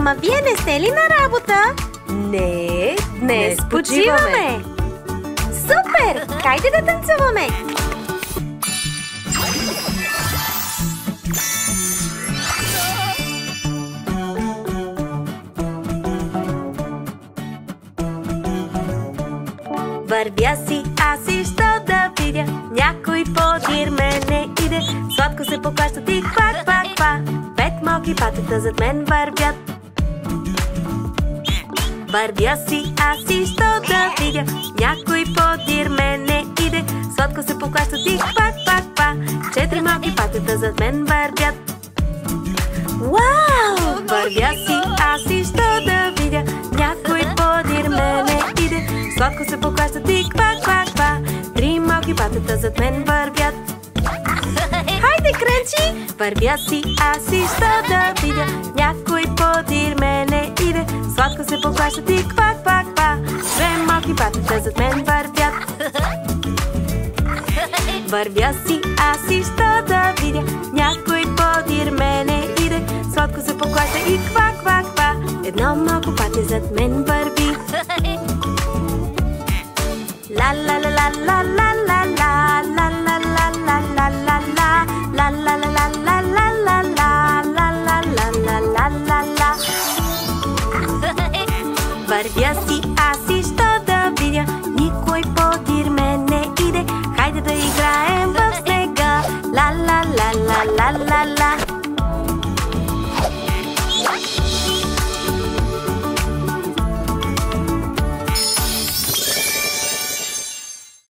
Ама вие не сте ли на работа? Не, Днес почиваме! Супер! Хайде да танцуваме! Вървя си, аз и що да видя, някой подир мене иде. Сладко се поклащат и ква, ква, ква. 5 малки патета зад мен вървят. Вървя си, аз и що да видя, някой подир мене иде. Сладко се поклащат и ква, ква, ква. 4 малки патета зад мен вървят. Вау! Вървя си, аз и що да видя, някой подир мене иде. Сладко се поклащат и ква, ква, ква. 3 малки патета зад мен вървят. Хайде, Крънчи! Вървя си, аз и що да видя, някой подир мене иде. Сладко се поклащат и ква, ква, ква. 2 малки патета зад мен вървят. Вървя си, аз и що да видя, някой подир мене иде. Сладко се поклаща и ква, ква, ква. 1 малко пате зад мен върви. Ла ла ла ла ла ла.